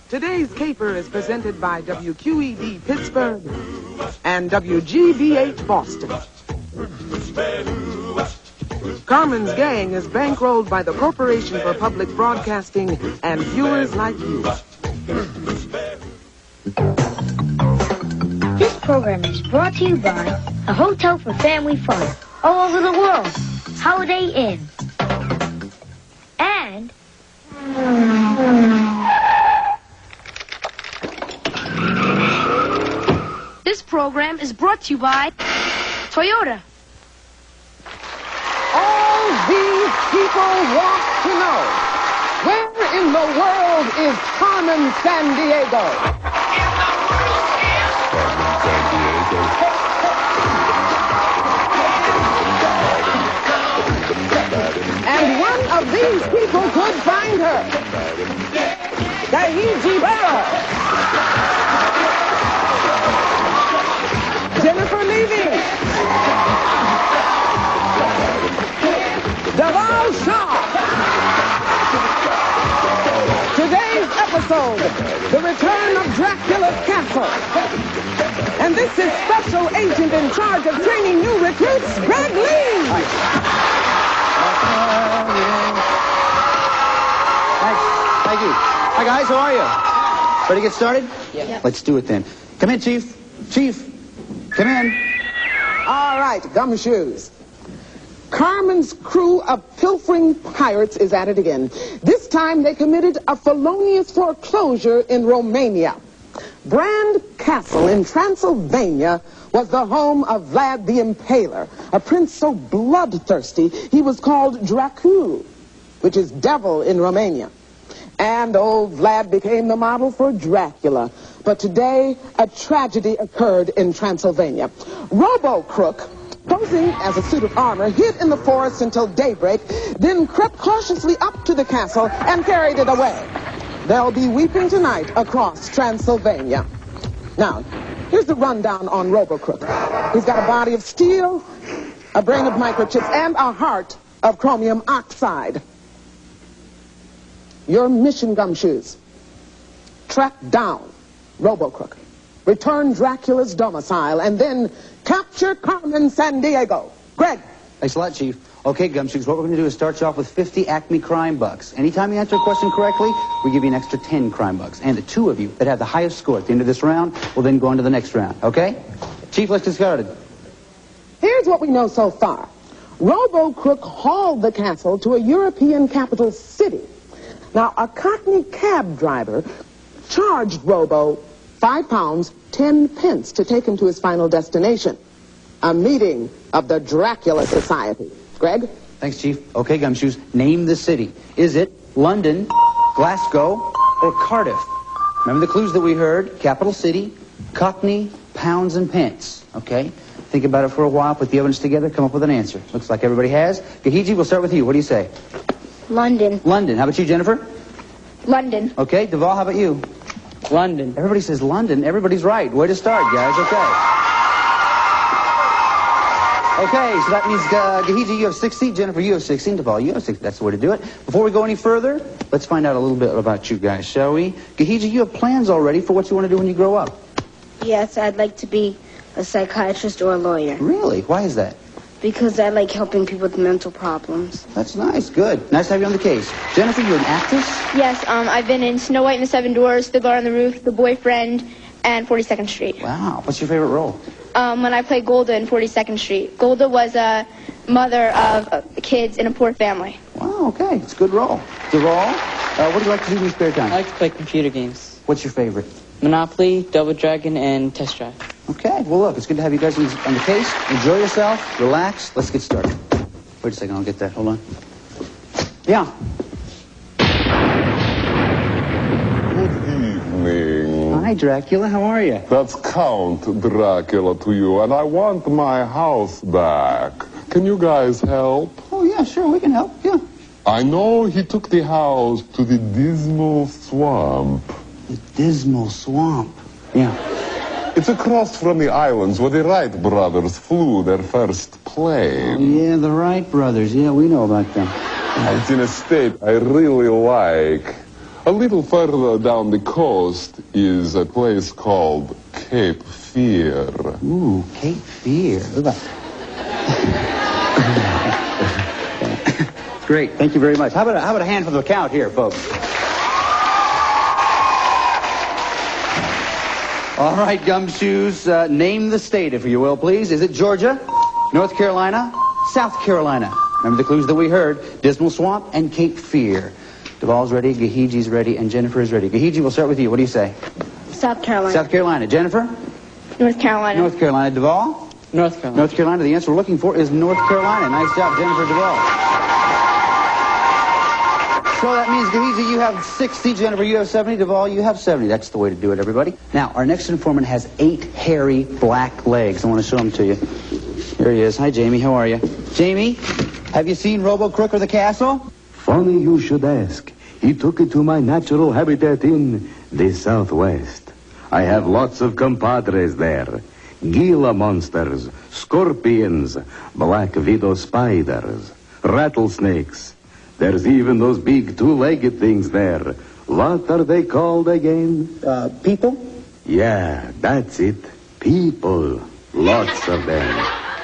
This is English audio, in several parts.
Today's caper is presented by WQED Pittsburgh and WGBH Boston. Carmen's gang is bankrolled by the Corporation for Public Broadcasting and viewers like you. This program is brought to you by a hotel for family fun all over the world, Holiday Inn. And this program is brought to you by Toyota. All these people want to know, where in the world is Carmen Sandiego? And one of these people could find her. WGBH. Jennifer Levy. Today's episode, the return of Dracula's castle. And this is Special Agent in charge of training new recruits, Greg Lee. Thank you. Hi, guys. How are you? Ready to get started? Yeah. Let's do it then. Come in, Chief. Chief, come in. All right, gumshoes. Carmen's crew of pilfering pirates is at it again. This time they committed a felonious foreclosure in Romania. Bran Castle in Transylvania was the home of Vlad the Impaler, a prince so bloodthirsty he was called Dracula, which is devil in Romania. And old Vlad became the model for Dracula. But today, a tragedy occurred in Transylvania. Robo-Crook, posing as a suit of armor, hid in the forest until daybreak, then crept cautiously up to the castle and carried it away. They'll be weeping tonight across Transylvania. Now, here's the rundown on Robo-Crook. He's got a body of steel, a brain of microchips, and a heart of chromium oxide. Your mission, gumshoes: track down Robo-Crook, return Dracula's domicile, and then capture Carmen Sandiego. Greg. Thanks a lot, Chief. Okay, Gumshoes, what we're going to do is start you off with 50 Acme crime bucks. Anytime you answer a question correctly, we give you an extra 10 crime bucks. And the two of you that have the highest score at the end of this round will then go on to the next round, okay? Chief, let's get started. Here's what we know so far. Robo-Crook hauled the castle to a European capital city. Now, a Cockney cab driver charged Robo £5, 10 pence to take him to his final destination, a meeting of the Dracula Society. Greg? Thanks, Chief. Okay, Gumshoes, name the city. Is it London, Glasgow, or Cardiff? Remember the clues that we heard? Capital city, Cockney, pounds, and pence. Okay? Think about it for a while, put the evidence together, come up with an answer. Looks like everybody has. Gahiji, we'll start with you. What do you say? London. London. How about you, Jennifer? London. Okay, Duval, how about you? London. Everybody says London. Everybody's right. Way to start, guys. Okay. Okay, so that means, Gahiji, you have 60. Jennifer, you have 16. Duval, you have 16. That's the way to do it. Before we go any further, let's find out a little bit about you guys, shall we? Gahiji, you have plans already for what you want to do when you grow up. Yes, I'd like to be a psychiatrist or a lawyer. Really? Why is that? Because I like helping people with mental problems. That's nice. Good. Nice to have you on the case. Jennifer, you're an actress? Yes, I've been in Snow White and the Seven Dwarfs, The Girl on the Roof, The Boyfriend, and 42nd Street. Wow. What's your favorite role? When I played Golda in 42nd Street. Golda was a mother of kids in a poor family. Wow, okay. It's a good role. Duval, what do you like to do in your spare time? I like to play computer games. What's your favorite? Monopoly, Double Dragon, and Test Drive. Okay, well, look, it's good to have you guys on the case. Enjoy yourself, relax, let's get started. Wait a second, I'll get that, hold on. Yeah. Good evening. Hi, Dracula, how are you? That's Count Dracula to you, and I want my house back. Can you guys help? Oh, yeah, sure, we can help, yeah. I know he took the house to the Dismal Swamp. The Dismal Swamp. Yeah. It's across from the islands where the Wright brothers flew their first plane. Oh, yeah, the Wright brothers. Yeah, we know about them. It's in a state I really like. A little further down the coast is a place called Cape Fear. Ooh, Cape Fear. Great, thank you very much. How about a hand for the count here, folks? All right, Gumshoes, name the state, if you will, please. Is it Georgia, North Carolina, South Carolina? Remember the clues that we heard. Dismal Swamp and Cape Fear. Duvall's ready, Gahiji's ready, and Jennifer is ready. Gahiji, we'll start with you. What do you say? South Carolina. South Carolina. Jennifer? North Carolina. North Carolina. Duvall? North Carolina. North Carolina. The answer we're looking for is North Carolina. Nice job, Jennifer Duvall. So that means, Gahiji, you have 60. Jennifer, you have 70. Duvall, you have 70. That's the way to do it, everybody. Now, our next informant has 8 hairy black legs. I want to show them to you. Here he is. Hi, Jamie. How are you? Jamie, have you seen Robo-Crook or the castle? Funny you should ask. He took it to my natural habitat in the Southwest. I have lots of compadres there. Gila monsters, scorpions, black widow spiders, rattlesnakes. There's even those big 2-legged things there. What are they called again? People? Yeah, that's it. People. Lots of them.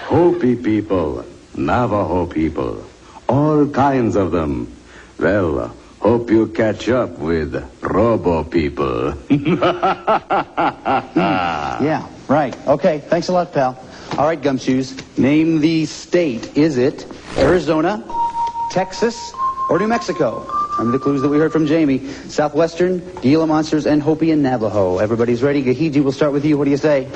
Hopi people. Navajo people. All kinds of them. Well, hope you catch up with Robo people. Yeah, right. Okay, thanks a lot, pal. All right, Gumshoes, name the state. Is it Arizona, Texas, or New Mexico? Remember the clues that we heard from Jamie. Southwestern, Gila Monsters, and Hopi and Navajo. Everybody's ready. Gahiji, we'll start with you. What do you say?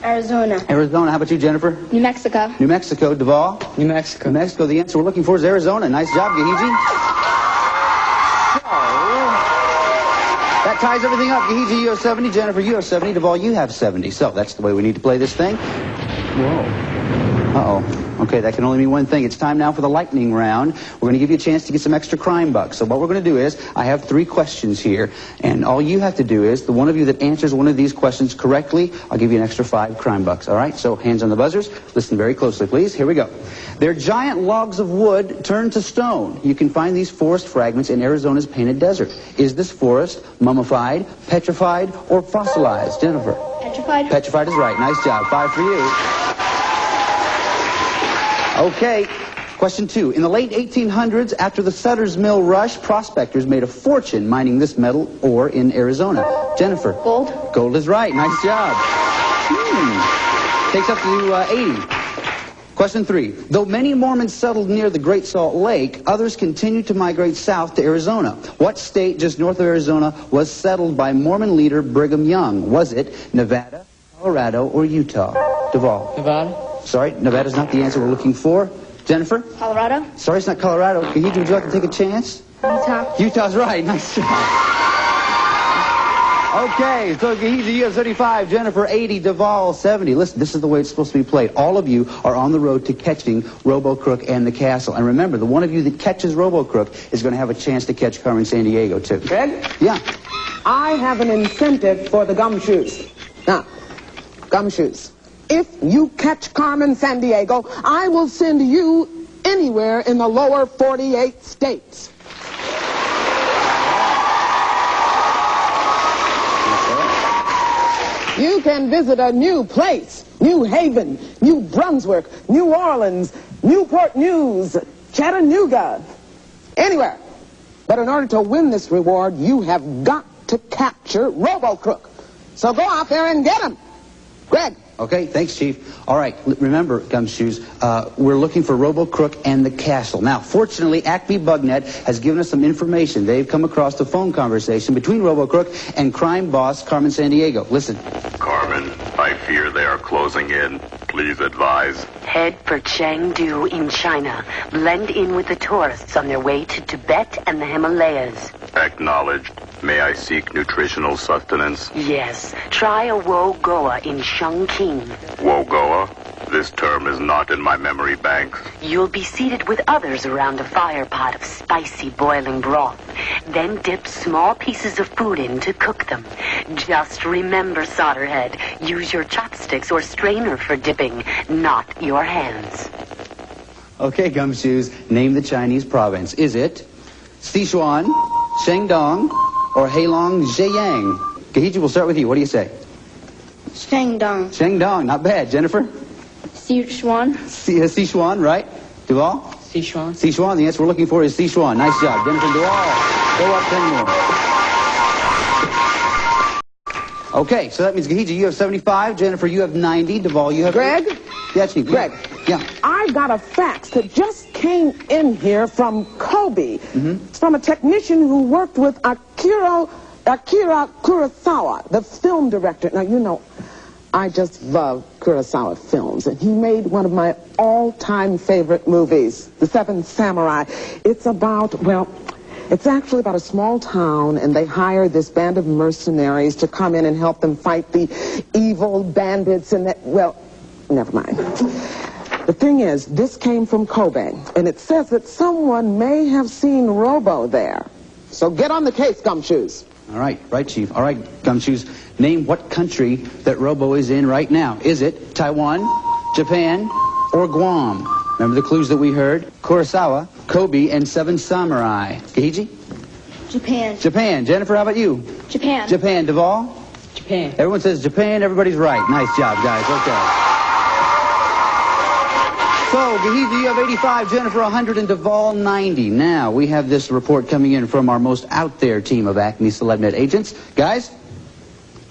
Arizona. Arizona. How about you, Jennifer? New Mexico. New Mexico. Duvall? New Mexico. New Mexico. The answer we're looking for is Arizona. Nice job, Gahiji. That ties everything up. Gahiji, you have 70. Jennifer, you have 70. Duvall, you have 70. So that's the way we need to play this thing. Whoa. Uh-oh. Okay, that can only mean one thing. It's time now for the lightning round. We're going to give you a chance to get some extra crime bucks. So what we're going to do is, I have 3 questions here, and all you have to do is, the one of you that answers one of these questions correctly, I'll give you an extra 5 crime bucks. All right? So hands on the buzzers. Listen very closely, please. Here we go. They're giant logs of wood turned to stone. You can find these forest fragments in Arizona's Painted Desert. Is this forest mummified, petrified, or fossilized? Jennifer? Petrified. Petrified is right. Nice job. 5 for you. Okay, question 2. In the late 1800s, after the Sutter's Mill rush, prospectors made a fortune mining this metal ore in Arizona. Jennifer? Gold. Gold is right. Nice job. Takes up to 80. Question 3. Though many Mormons settled near the Great Salt Lake, others continued to migrate south to Arizona. What state just north of Arizona was settled by Mormon leader Brigham Young? Was it Nevada, Colorado, or Utah? Duvall? Nevada. Sorry, Nevada's not the answer we're looking for. Jennifer? Colorado. Sorry, it's not Colorado. Gahiji, would you like to take a chance? Utah. Utah's right. Nice job. Okay, so Gahiji, you have 35. Jennifer, 80. Duvall, 70. Listen, this is the way it's supposed to be played. All of you are on the road to catching Robo-Crook and the castle. And remember, the one of you that catches Robo-Crook is going to have a chance to catch Carmen Sandiego, too. Greg? Yeah. I have an incentive for the Gumshoes. Now, Gumshoes, if you catch Carmen Sandiego, I will send you anywhere in the lower 48 states. You can visit a new place, New Haven, New Brunswick, New Orleans, Newport News, Chattanooga, anywhere. But in order to win this reward, you have got to capture Robo-Crook. So go out there and get him. Greg. Okay, thanks, Chief. All right, remember, Gumshoes, we're looking for Robo-Crook and the castle. Now, fortunately, Acme Bugnet has given us some information. They've come across a phone conversation between Robo-Crook and crime boss Carmen Sandiego. Listen. Carmen, I fear they are closing in. Please advise. Head for Chengdu in China. Blend in with the tourists on their way to Tibet and the Himalayas. Acknowledged. May I seek nutritional sustenance? Yes. Try a Wo-Goa in Chongqing. Wo-Goa? This term is not in my memory banks. You'll be seated with others around a fire pot of spicy boiling broth. Then dip small pieces of food in to cook them. Just remember, Solderhead, use your chopsticks or strainer for dipping, not your hands. Okay, Gumshoes, name the Chinese province. Is it Sichuan, Shandong, or Heilong Zhejiang? Kahiji, we'll start with you. What do you say? Shandong. Shandong, not bad. Jennifer? Sichuan. Sichuan, right? Duval? Sichuan. Sichuan, the answer we're looking for is Sichuan. Nice job. Jennifer and Duval, go up 10 more. Okay, so that means Kahiji, you have 75. Jennifer, you have 90. Duval, you have... Greg? Yeah, Chief. Greg. Yeah. I've got a fax that just came in here from Kobe. It's from a technician who worked with Akira Kurosawa, the film director. Now, you know, I just love Kurosawa films, and he made one of my all-time favorite movies, The Seven Samurai. It's about, well, it's actually about a small town, and they hire this band of mercenaries to come in and help them fight the evil bandits and that, well, never mind. The thing is, this came from Kobe, and it says that someone may have seen Robo there. So get on the case, Gumshoes. All right, Chief. All right, Gumshoes, name what country that Robo is in right now. Is it Taiwan, Japan, or Guam? Remember the clues that we heard? Kurosawa, Kobe, and Seven Samurai. Kahiji? Japan. Japan. Jennifer, how about you? Japan. Japan. Duval? Japan. Everyone says Japan. Everybody's right. Nice job, guys. Okay. So, Kahiji, you have 85, Jennifer 100, and Duval 90. Now, we have this report coming in from our most out-there team of Acme CelebNet agents. Guys?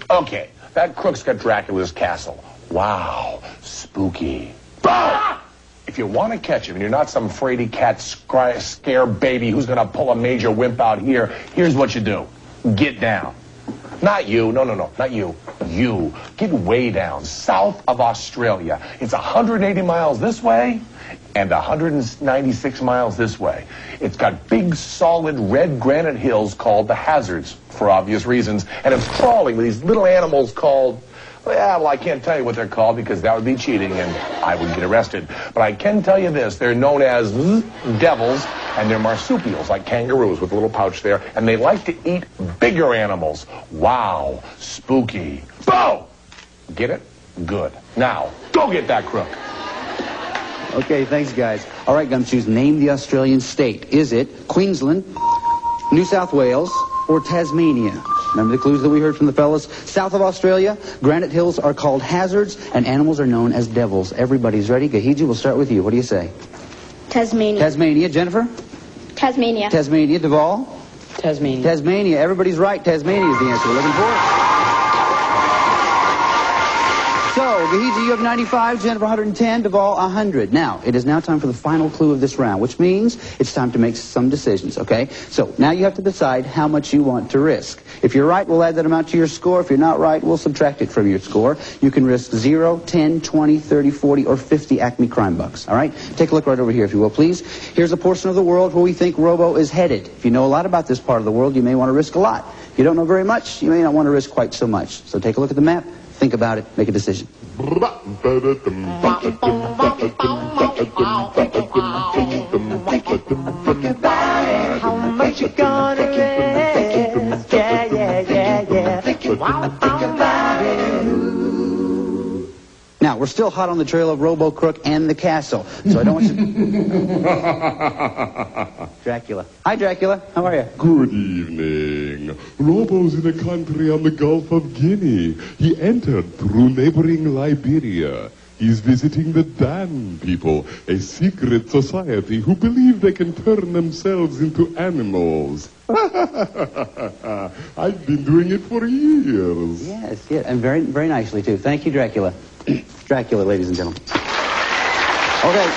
Okay, that crook's got Dracula's castle. Wow, spooky. Boom! If you want to catch him and you're not some fraidy cat scare baby who's going to pull a major wimp out here, here's what you do. Get down. Not you. No, not you. You. Get way down, south of Australia. It's 180 miles this way and 196 miles this way. It's got big, solid, red granite hills called the Hazards, for obvious reasons. And it's crawling with these little animals called... Well, I can't tell you what they're called because that would be cheating and I would get arrested. But I can tell you this. They're known as devils, and they're marsupials, like kangaroos with a little pouch there. And they like to eat bigger animals. Wow. Spooky. Boom! Get it? Good. Now, go get that crook. Okay, thanks, guys. All right, Gumshoes, name the Australian state. Is it Queensland, New South Wales, or Tasmania? Remember the clues that we heard from the fellas? South of Australia, granite hills are called hazards, and animals are known as devils. Everybody's ready. Kahiji, we'll start with you. What do you say? Tasmania. Tasmania. Jennifer? Tasmania. Tasmania. Duval? Tasmania. Tasmania. Everybody's right. Tasmania is the answer we're looking for. So, Kahiji, you have 95, Jennifer 110, Duval 100. Now, it is now time for the final clue of this round, which means it's time to make some decisions, okay? So, now you have to decide how much you want to risk. If you're right, we'll add that amount to your score. If you're not right, we'll subtract it from your score. You can risk 0, 10, 20, 30, 40, or 50 Acme crime bucks, all right? Take a look right over here, if you will, please. Here's a portion of the world where we think Robo is headed. If you know a lot about this part of the world, you may want to risk a lot. If you don't know very much, you may not want to risk quite so much. So take a look at the map. Think about it. Make a decision. Think about it, how much you gonna risk? Yeah. Think about it. Now, we're still hot on the trail of Robo-Crook and the castle, so I don't want you... Dracula. Hi, Dracula. How are you? Good evening. Robo's in a country on the Gulf of Guinea. He entered through neighboring Liberia. He's visiting the Dan people, a secret society who believe they can turn themselves into animals. I've been doing it for years. Yes, and very, very nicely, too. Thank you, Dracula. Dracula, ladies and gentlemen. Okay.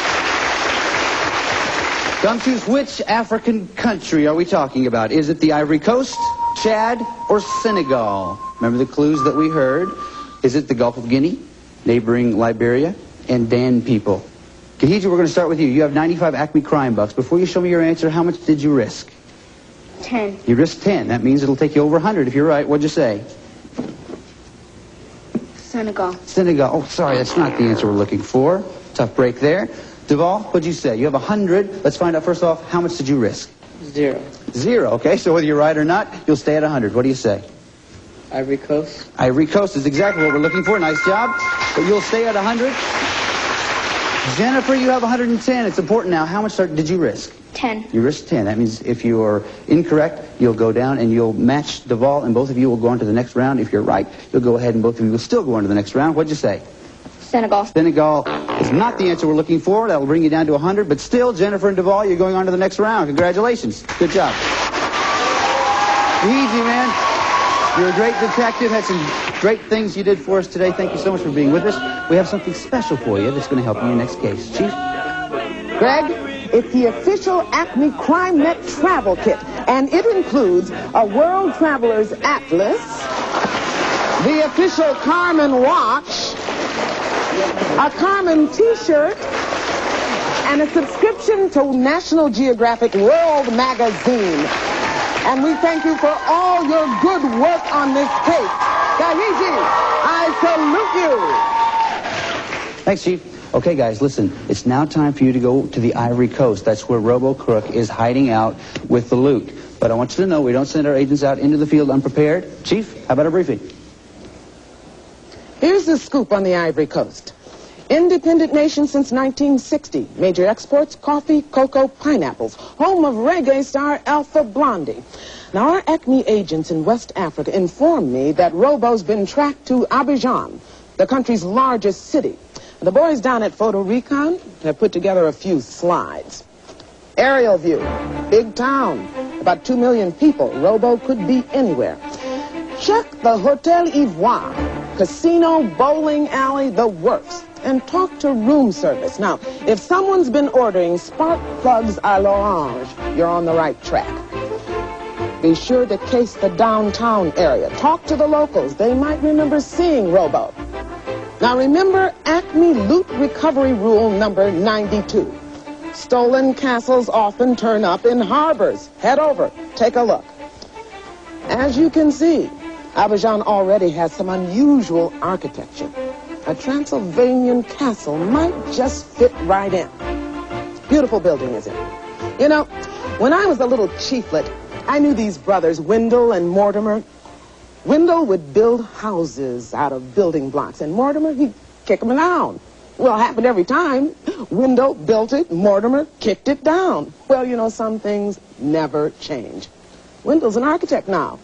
Gumshoes, which African country are we talking about? Is it the Ivory Coast, Chad, or Senegal? Remember the clues that we heard? Is it the Gulf of Guinea, neighboring Liberia, and Dan people? Kahiji, we're going to start with you. You have 95 Acme crime bucks. Before you show me your answer, how much did you risk? 10. You risked 10. That means it'll take you over 100 if you're right. What'd you say? Senegal. Senegal. Oh, sorry, that's not the answer we're looking for. Tough break there. Duval, what'd you say? You have 100. Let's find out first off, how much did you risk? 0. 0, okay. So whether you're right or not, you'll stay at 100. What do you say? Ivory Coast. Ivory Coast is exactly what we're looking for. Nice job. But you'll stay at 100. Jennifer, you have 110. It's important now. How much did you risk? 10. You risk 10. That means if you are incorrect, you'll go down and you'll match Duvall, and both of you will go on to the next round. If you're right, you'll go ahead and both of you will still go on to the next round. What'd you say? Senegal. Senegal is not the answer we're looking for. That'll bring you down to 100. But still, Jennifer and Duvall, you're going on to the next round. Congratulations. Good job. Easy, man. You're a great detective. Had some great things you did for us today. Thank you so much for being with us. We have something special for you that's going to help you in your next case. Chief? Greg, it's the official Acme CrimeNet travel kit, and it includes a World Traveler's Atlas, the official Carmen watch, a Carmen t-shirt, and a subscription to National Geographic World Magazine. And we thank you for all your good work on this case. Kahiji, I salute you. Thanks, Chief. Okay, guys, listen. It's now time for you to go to the Ivory Coast. That's where Robo-Crook is hiding out with the loot. But I want you to know we don't send our agents out into the field unprepared. Chief, how about a briefing? Here's the scoop on the Ivory Coast. Independent nation since 1960. Major exports, coffee, cocoa, pineapples. Home of reggae star Alpha Blondy. Now, our Acme agents in West Africa informed me that Robo's been tracked to Abidjan, the country's largest city. The boys down at Photo Recon have put together a few slides. Aerial view, big town, about 2 million people. Robo could be anywhere. Check the Hotel Ivoire, casino, bowling alley, the works. And talk to room service. Now, if someone's been ordering spark plugs à l'orange, you're on the right track. Be sure to case the downtown area. Talk to the locals. They might remember seeing Robo. Now, remember Acme Loot Recovery Rule number 92. Stolen castles often turn up in harbors. Head over. Take a look. As you can see, Abidjan already has some unusual architecture. A Transylvanian castle might just fit right in. Beautiful building, isn't it? You know, when I was a little chieflet, I knew these brothers, Wendell and Mortimer. Wendell would build houses out of building blocks, and Mortimer, he'd kick them down. Well, it happened every time. Wendell built it, Mortimer kicked it down. Well, you know, some things never change. Wendell's an architect now.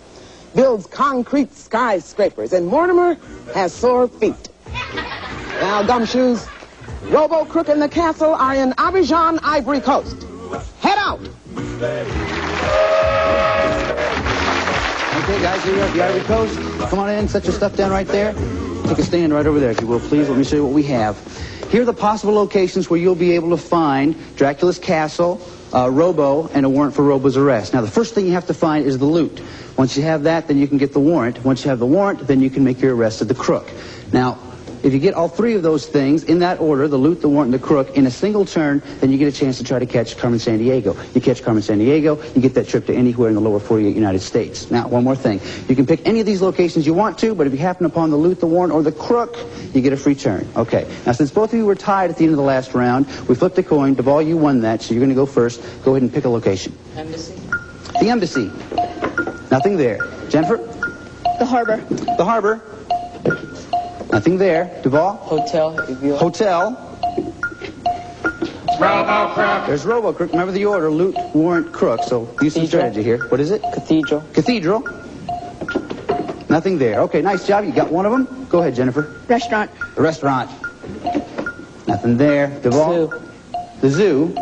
Builds concrete skyscrapers, and Mortimer has sore feet. Now, Gumshoes, Robo-Crook and the castle are in Abidjan, Ivory Coast. Head out! Okay, guys, here we are at the Ivory Coast. Come on in, set your stuff down right there. Take a stand right over there, if you will, please. Let me show you what we have. Here are the possible locations where you'll be able to find Dracula's castle, Robo, and a warrant for Robo's arrest. Now, the first thing you have to find is the loot. Once you have that, then you can get the warrant. Once you have the warrant, then you can make your arrest of the crook. Now, if you get all three of those things in that order, the loot, the warrant, and the crook, in a single turn, then you get a chance to try to catch Carmen Sandiego. You catch Carmen Sandiego, you get that trip to anywhere in the lower 48 United States. Now, one more thing. You can pick any of these locations you want to, but if you happen upon the loot, the warrant, or the crook, you get a free turn. Okay. Now, since both of you were tied at the end of the last round, we flipped a coin. Duvall, you won that, so you're going to go first. Go ahead and pick a location. Embassy. The embassy. Nothing there. Jennifer? The harbor. The harbor. Nothing there. Duvall? Hotel. Hotel. Robo-Crook. There's Robo-Crook. Remember the order. Loot, warrant, crook. So use some strategy here. What is it? Cathedral. Cathedral. Nothing there. Okay, nice job. You got one of them. Go ahead, Jennifer. Restaurant. The restaurant. Nothing there. Duvall? Zoo. The zoo.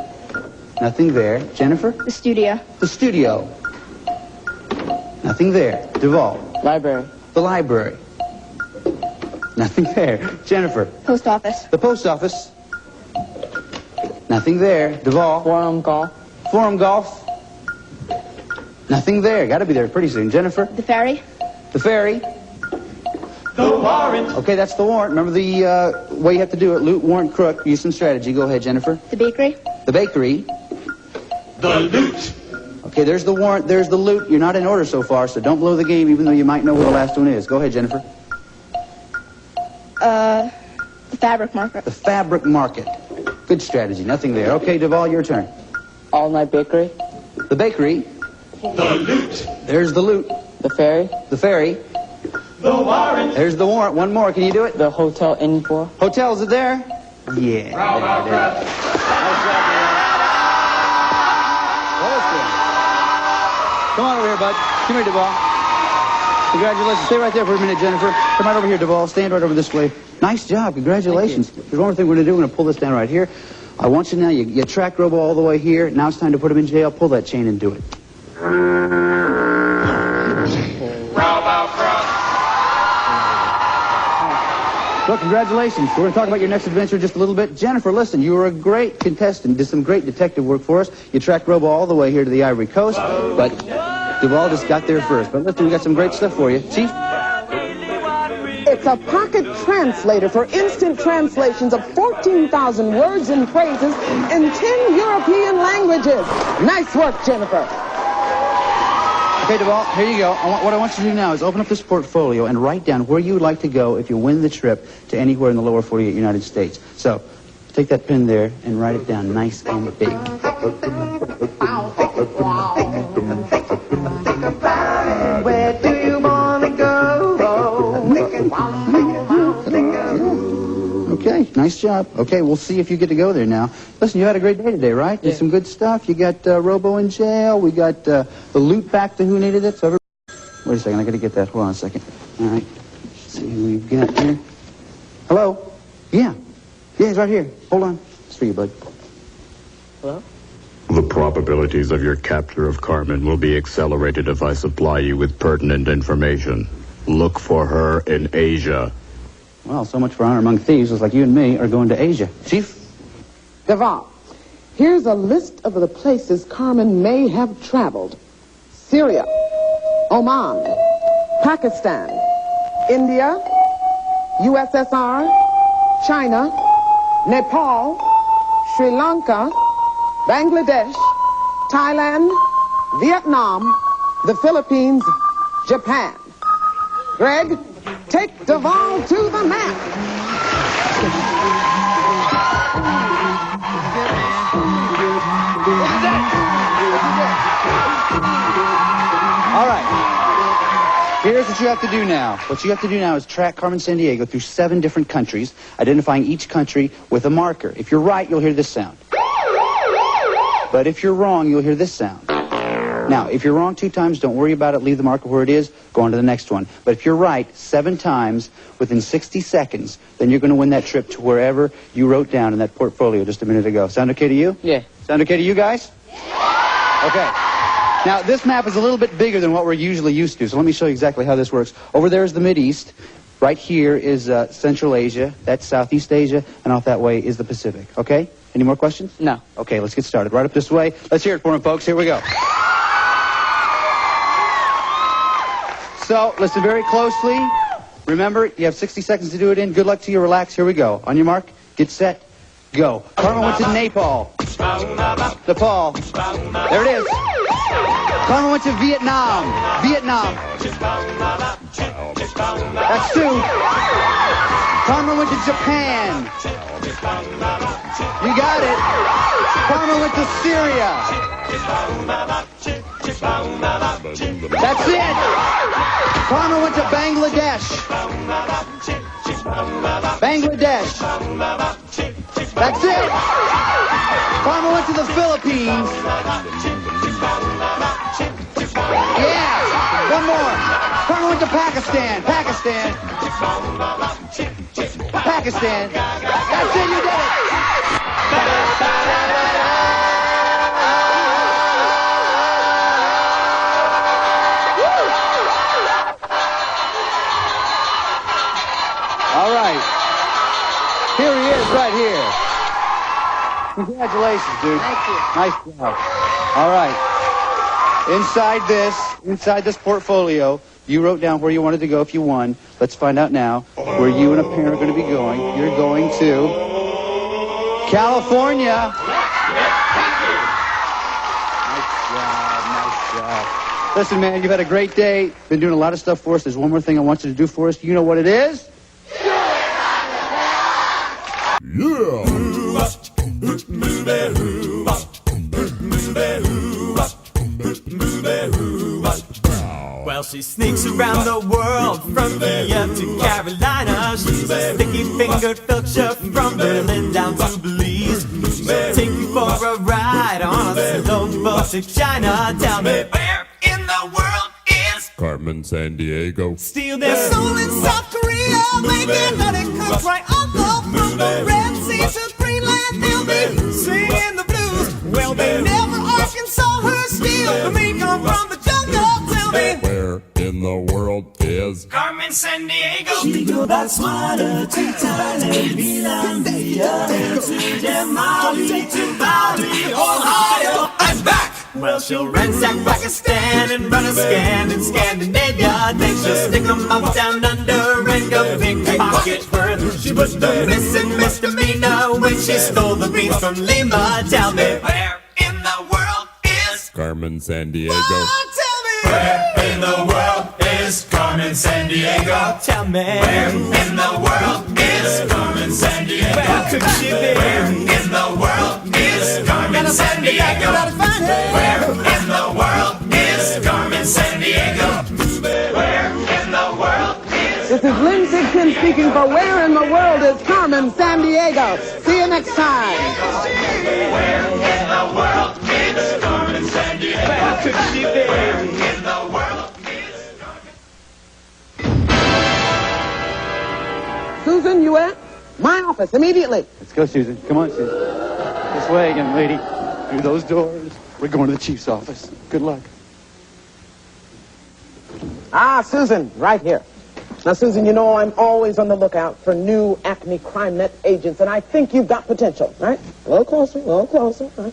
Nothing there. Jennifer? The studio. The studio. Nothing there. Duvall? Library. The library. Nothing there. Jennifer? Post office. The post office. Nothing there. Duvall? Forum golf. Forum golf. Nothing there. Got to be there pretty soon. Jennifer? The ferry. The ferry. The warrant. Okay, that's the warrant. Remember the way you have to do it. Loot, warrant, crook. Use some strategy. Go ahead, Jennifer. The bakery. The bakery. The loot. Okay, there's the warrant. There's the loot. You're not in order so far, so don't blow the game even though you might know what the last one is. Go ahead, Jennifer. The fabric market. The fabric market. Good strategy. Nothing there. Okay, Duvall, your turn. All Night Bakery. The bakery. The loot. There's the loot. The ferry. The ferry. The warrant. There's the warrant. One more. Can you do it? The Hotel Innport. Hotel, is it there? Yeah. Robo-Crook. Nice job, Come on over here, bud. Come here, Duvall. Congratulations. Stay right there for a minute, Jennifer. Come right over here, Duvall. Stand right over this way. Nice job. Congratulations. There's one more thing we're going to do. We're going to pull this down right here. I want you now, you track Robo all the way here. Now it's time to put him in jail. Pull that chain and do it. Robo-Crook. Well, congratulations. We're going to talk about your next adventure in just a little bit. Jennifer, listen, you were a great contestant. Did some great detective work for us. You tracked Robo all the way here to the Ivory Coast, but Duvall just got there first. But listen, we got some great stuff for you. Chief? It's a pocket translator for instant translations of 14,000 words and phrases in 10 European languages. Nice work, Jennifer. Okay, Duvall, here you go. What I want you to do now is open up this portfolio and write down where you would like to go if you win the trip to anywhere in the lower 48 United States. So, take that pen there and write it down nice and big. Where do you want to go? Okay, nice job. Okay, we'll see if you get to go there now. Listen, you had a great day today, right? Did some good stuff. You got Robo in jail. We got the loot back to who needed it. So wait a second, I got to get that. Hold on a second. All right. Let's see who we've got here. Hello? Yeah. Yeah, he's right here. Hold on. It's for you, bud. Hello? The probabilities of your capture of Carmen will be accelerated if I supply you with pertinent information. Look for her in Asia. Well, so much for honor among thieves. Looks like you and me are going to Asia. Chief? Duvall, here's a list of the places Carmen may have traveled. Syria, Oman, Pakistan, India, USSR, China, Nepal, Sri Lanka, Bangladesh, Thailand, Vietnam, the Philippines, Japan. Greg, take Duvall to the map. All right. Here's what you have to do now. What you have to do now is track Carmen Sandiego through 7 different countries, identifying each country with a marker. If you're right, you'll hear this sound. But if you're wrong, you'll hear this sound. Now, if you're wrong 2 times, don't worry about it. Leave the marker where it is. Go on to the next one. But if you're right 7 times within 60 seconds, then you're going to win that trip to wherever you wrote down in that portfolio just a minute ago. Sound okay to you? Yeah. Sound okay to you guys? Yeah. Okay. Now, this map is a little bit bigger than what we're usually used to, so let me show you exactly how this works. Over there is the Mideast. Right here is Central Asia. That's Southeast Asia. And off that way is the Pacific. Okay? Any more questions? No. Okay, let's get started. Right up this way. Let's hear it for him, folks. Here we go. So, listen very closely. Remember, you have 60 seconds to do it in. Good luck to you. Relax. Here we go. On your mark, get set, go. Carmen went to Nepal. Nepal. There it is. Carmen went to Vietnam. Vietnam. That's 2. Carmen went to Japan. You got it. Carmen went to Syria. That's it. Carmen went to Bangladesh. Bangladesh. That's it. Carmen went to the Philippines. Yeah. One more. Carmen went to Pakistan. Pakistan. Pakistan. That's it. You did it. All right. Here he is right here. Congratulations, dude. Thank you. Nice job. All right. Inside this portfolio, you wrote down where you wanted to go if you won. Let's find out now where you and a parent are going to be going. You're going to California. Nice job. Listen, man, you've had a great day. Been doing a lot of stuff for us. There's one more thing I want you to do for us. You know what it is? Well, she sneaks around the world from India to Carolina. She's a sticky-fingered filcher from Berlin down to Belize. She'll take you for a ride on a slow boat to China. Tell me, where in the Carmen Sandiego. Steal their soul in South Korea, making honey cooks right on from the Red Sea to Greenland. They'll be singing the blues. Well, they never Arkansas her steal. Me come from the jungle, tell me. Where in the world is Carmen Sandiego? She go back smarter to Thailand, Finlandia, to Jamali, to Bali, Ohio. I'm back! Well, she'll ransack Pakistan and run a scan in Scandinavia. Then she'll stick 'em up down under and go pickpocket first. She was the missing misdemeanor when she stole the beans from Lima. Tell me, where in the world is Carmen Sandiego? Oh, tell me, where in the world is Carmen Sandiego? Tell me, where in the world is Carmen Sandiego? Where could she be? Where in the world is Carmen Sandiego? Where in the world is Carmen Sandiego? Where in the world is... This is Lynn Sigton speaking for Where in the World is Carmen Sandiego. See you next time. Where in the world is Carmen Sandiego? Where could she be? Where in the world is Carmen... Susan, you at? My office, immediately. Let's go, Susan. Come on, Susan. This way again, lady. Through those doors. We're going to the chief's office. Good luck. Ah, Susan, right here. Now, Susan, you know I'm always on the lookout for new Acme CrimeNet agents, and I think you've got potential, right? A little closer, right?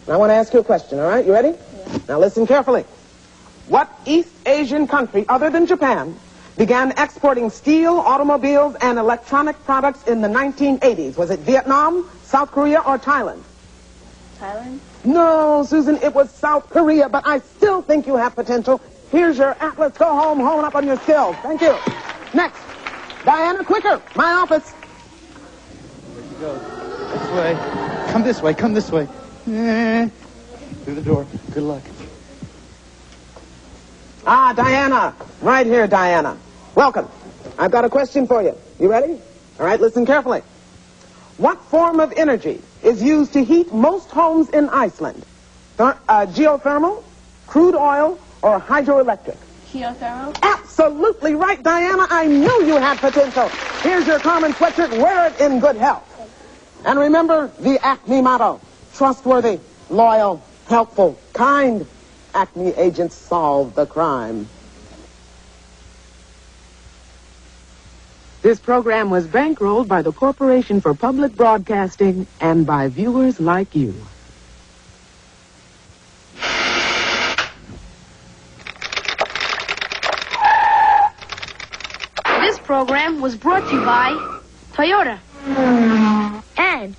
Now, I want to ask you a question, all right? You ready? Yeah. Now, listen carefully. What East Asian country, other than Japan, began exporting steel, automobiles, and electronic products in the 1980s? Was it Vietnam, South Korea, or Thailand? Thailand? No, Susan, it was South Korea, but I still think you have potential. Here's your atlas. Go home, hone up on your skills. Thank you. Next. Diana, quicker. My office. Where'd you go? This way. Come this way. Through the door. Good luck. Ah, Diana. Right here, Diana. Welcome. I've got a question for you. You ready? All right, listen carefully. What form of energy is used to heat most homes in Iceland? Geothermal, crude oil, or hydroelectric? Geothermal? Absolutely right, Diana. I knew you had potential. Here's your Carmen sweatshirt. Wear it in good health. And remember the Acme motto. Trustworthy, loyal, helpful, kind. Acme agents solve the crime. This program was bankrolled by the Corporation for Public Broadcasting and by viewers like you. This program was brought to you by Toyota. And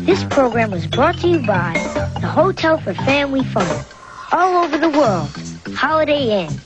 this program was brought to you by the Hotel for Family Fun. All over the world. Holiday Inn.